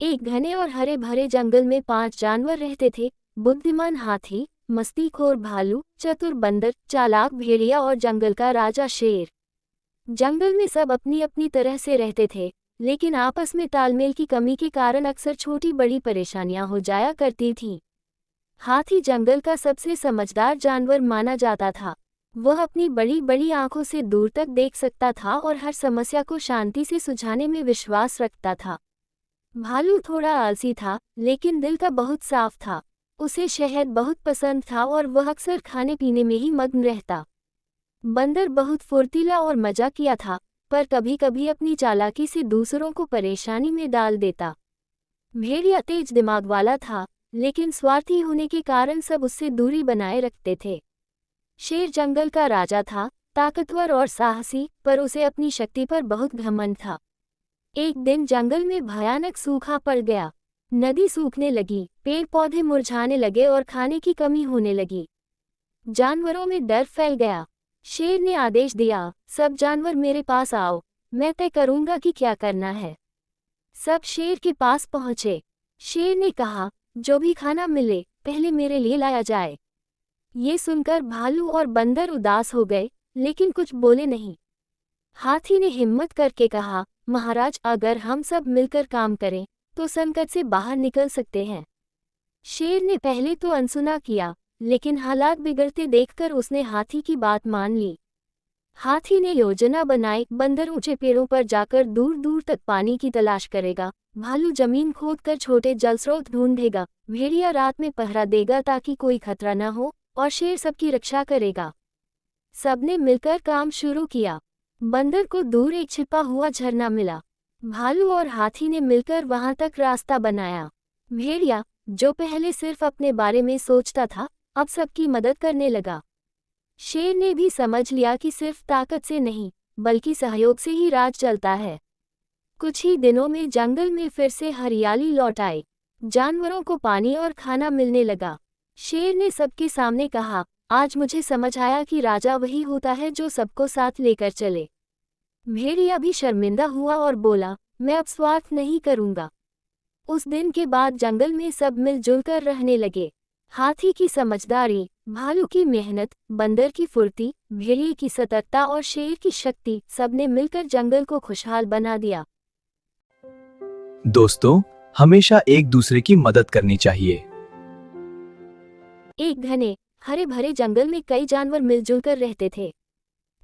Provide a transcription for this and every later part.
एक घने और हरे भरे जंगल में 5 जानवर रहते थे। बुद्धिमान हाथी, मस्तीखोर भालू, चतुर बंदर, चालाक भेड़िया और जंगल का राजा शेर। जंगल में सब अपनी अपनी तरह से रहते थे, लेकिन आपस में तालमेल की कमी के कारण अक्सर छोटी बड़ी परेशानियां हो जाया करती थीं। हाथी जंगल का सबसे समझदार जानवर माना जाता था। वह अपनी बड़ी बड़ी आंखों से दूर तक देख सकता था और हर समस्या को शांति से सुलझाने में विश्वास रखता था। भालू थोड़ा आलसी था, लेकिन दिल का बहुत साफ था। उसे शहद बहुत पसंद था और वह अक्सर खाने पीने में ही मग्न रहता। बंदर बहुत फुर्तीला और मजाकिया था, पर कभी कभी अपनी चालाकी से दूसरों को परेशानी में डाल देता। भेड़िया तेज दिमाग वाला था, लेकिन स्वार्थी होने के कारण सब उससे दूरी बनाए रखते थे। शेर जंगल का राजा था, ताकतवर और साहसी, पर उसे अपनी शक्ति पर बहुत घमंड था। एक दिन जंगल में भयानक सूखा पड़ गया। नदी सूखने लगी, पेड़ पौधे मुरझाने लगे और खाने की कमी होने लगी। जानवरों में डर फैल गया। शेर ने आदेश दिया, सब जानवर मेरे पास आओ, मैं तय करूंगा कि क्या करना है। सब शेर के पास पहुंचे। शेर ने कहा, जो भी खाना मिले पहले मेरे लिए लाया जाए। ये सुनकर भालू और बंदर उदास हो गए, लेकिन कुछ बोले नहीं। हाथी ने हिम्मत करके कहा, महाराज, अगर हम सब मिलकर काम करें तो संकट से बाहर निकल सकते हैं। शेर ने पहले तो अनसुना किया, लेकिन हालात बिगड़ते देखकर उसने हाथी की बात मान ली। हाथी ने योजना बनाई, बंदर ऊंचे पेड़ों पर जाकर दूर दूर तक पानी की तलाश करेगा, भालू जमीन खोदकर छोटे जलस्रोत ढूंढेगा, भेड़िया रात में पहरा देगा ताकि कोई खतरा न हो, और शेर सबकी रक्षा करेगा। सबने मिलकर काम शुरू किया। बंदर को दूर एक छिपा हुआ झरना मिला। भालू और हाथी ने मिलकर वहां तक रास्ता बनाया। भेड़िया, जो पहले सिर्फ अपने बारे में सोचता था, अब सबकी मदद करने लगा। शेर ने भी समझ लिया कि सिर्फ ताकत से नहीं, बल्कि सहयोग से ही राज चलता है। कुछ ही दिनों में जंगल में फिर से हरियाली लौट आई। जानवरों को पानी और खाना मिलने लगा। शेर ने सबके सामने कहा, आज मुझे समझ आया कि राजा वही होता है जो सबको साथ लेकर चले। भेड़िया भी शर्मिंदा हुआ और बोला, मैं अब स्वार्थ नहीं करूंगा। उस दिन के बाद जंगल में सब मिलजुल कर रहने लगे। हाथी की समझदारी, भालू की मेहनत, बंदर की फुर्ती, भेड़िए की सतर्कता और शेर की शक्ति, सबने मिलकर जंगल को खुशहाल बना दिया। दोस्तों, हमेशा एक दूसरे की मदद करनी चाहिए। एक घने हरे भरे जंगल में कई जानवर मिलजुल कर रहते थे।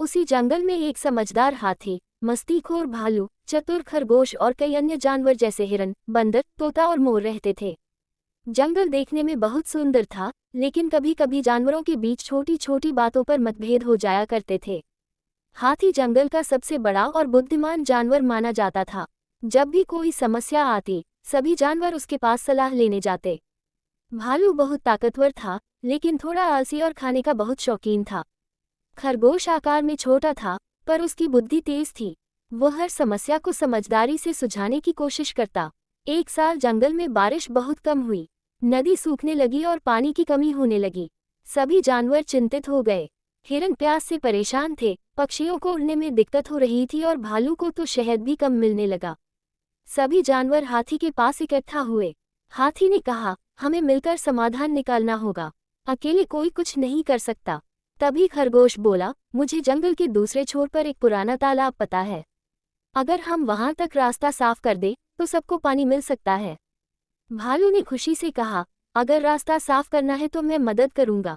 उसी जंगल में एक समझदार हाथी, मस्तीखोर भालू, चतुर खरगोश और कई अन्य जानवर जैसे हिरन, बंदर, तोता और मोर रहते थे। जंगल देखने में बहुत सुंदर था, लेकिन कभी कभी जानवरों के बीच छोटी छोटी बातों पर मतभेद हो जाया करते थे। हाथी जंगल का सबसे बड़ा और बुद्धिमान जानवर माना जाता था। जब भी कोई समस्या आती, सभी जानवर उसके पास सलाह लेने जाते। भालू बहुत ताकतवर था, लेकिन थोड़ा आलसी और खाने का बहुत शौकीन था। खरगोश आकार में छोटा था, पर उसकी बुद्धि तेज थी। वह हर समस्या को समझदारी से सुलझाने की कोशिश करता। एक साल जंगल में बारिश बहुत कम हुई। नदी सूखने लगी और पानी की कमी होने लगी। सभी जानवर चिंतित हो गए। हिरन प्यास से परेशान थे, पक्षियों को उड़ने में दिक्कत हो रही थी और भालू को तो शहद भी कम मिलने लगा। सभी जानवर हाथी के पास इकट्ठा हुए। हाथी ने कहा, हमें मिलकर समाधान निकालना होगा, अकेले कोई कुछ नहीं कर सकता। तभी खरगोश बोला, मुझे जंगल के दूसरे छोर पर एक पुराना तालाब पता है। अगर हम वहां तक रास्ता साफ कर दें तो सबको पानी मिल सकता है। भालू ने खुशी से कहा, अगर रास्ता साफ करना है तो मैं मदद करूंगा।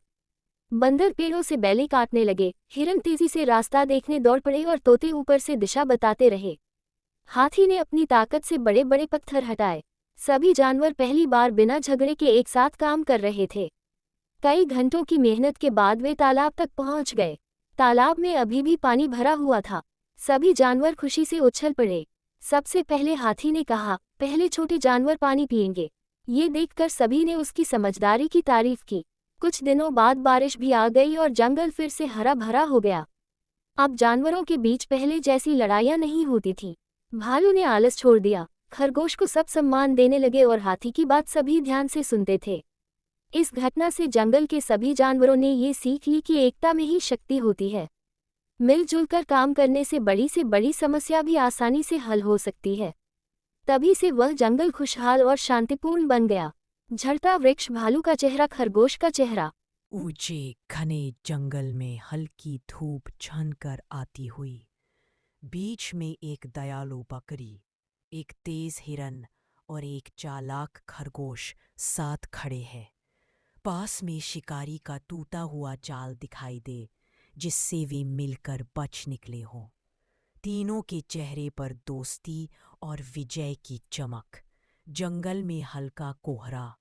बंदर पेड़ों से बैलें काटने लगे, हिरन तेजी से रास्ता देखने दौड़ पड़े और तोते ऊपर से दिशा बताते रहे। हाथी ने अपनी ताकत से बड़े बड़े पत्थर हटाए। सभी जानवर पहली बार बिना झगड़े के एक साथ काम कर रहे थे। कई घंटों की मेहनत के बाद वे तालाब तक पहुंच गए। तालाब में अभी भी पानी भरा हुआ था। सभी जानवर खुशी से उछल पड़े। सबसे पहले हाथी ने कहा, पहले छोटे जानवर पानी पिएंगे। ये देखकर सभी ने उसकी समझदारी की तारीफ की। कुछ दिनों बाद बारिश भी आ गई और जंगल फिर से हरा भरा हो गया। अब जानवरों के बीच पहले जैसी लड़ाइयां नहीं होती थीं। भालू ने आलस छोड़ दिया, खरगोश को सब सम्मान देने लगे और हाथी की बात सभी ध्यान से सुनते थे। इस घटना से जंगल के सभी जानवरों ने ये सीख ली कि एकता में ही शक्ति होती है। मिलजुल कर काम करने से बड़ी समस्या भी आसानी से हल हो सकती है। तभी से वह जंगल खुशहाल और शांतिपूर्ण बन गया। झड़ता वृक्ष भालू का चेहरा, खरगोश का चेहरा। ऊंचे घने जंगल में हल्की धूप छनकर आती हुई। बीच में एक दयालु बकरी, एक तेज हिरन और एक चालाक खरगोश साथ खड़े हैं। पास में शिकारी का टूटा हुआ जाल दिखाई दे, जिससे वे मिलकर बच निकले हों। तीनों के चेहरे पर दोस्ती और विजय की चमक। जंगल में हल्का कोहरा,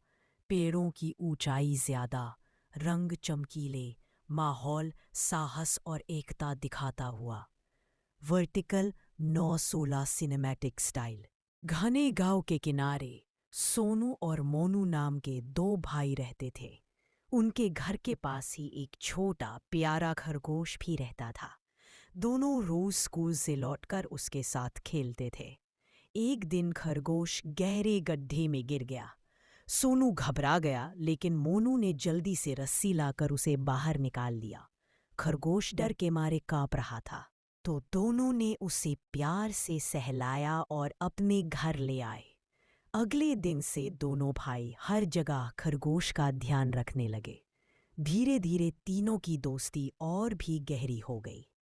पेड़ों की ऊंचाई ज्यादा, रंग चमकीले, माहौल साहस और एकता दिखाता हुआ। Vertical 916 cinematic style. घने गांव के किनारे सोनू और मोनू नाम के दो भाई रहते थे। उनके घर के पास ही एक छोटा प्यारा खरगोश भी रहता था। दोनों रोज स्कूल से लौटकर उसके साथ खेलते थे। एक दिन खरगोश गहरे गड्ढे में गिर गया। सोनू घबरा गया, लेकिन मोनू ने जल्दी से रस्सी लाकर उसे बाहर निकाल लिया। खरगोश डर के मारे कांप रहा था, तो दोनों ने उसे प्यार से सहलाया और अपने घर ले आए। अगले दिन से दोनों भाई हर जगह खरगोश का ध्यान रखने लगे। धीरे धीरे तीनों की दोस्ती और भी गहरी हो गई।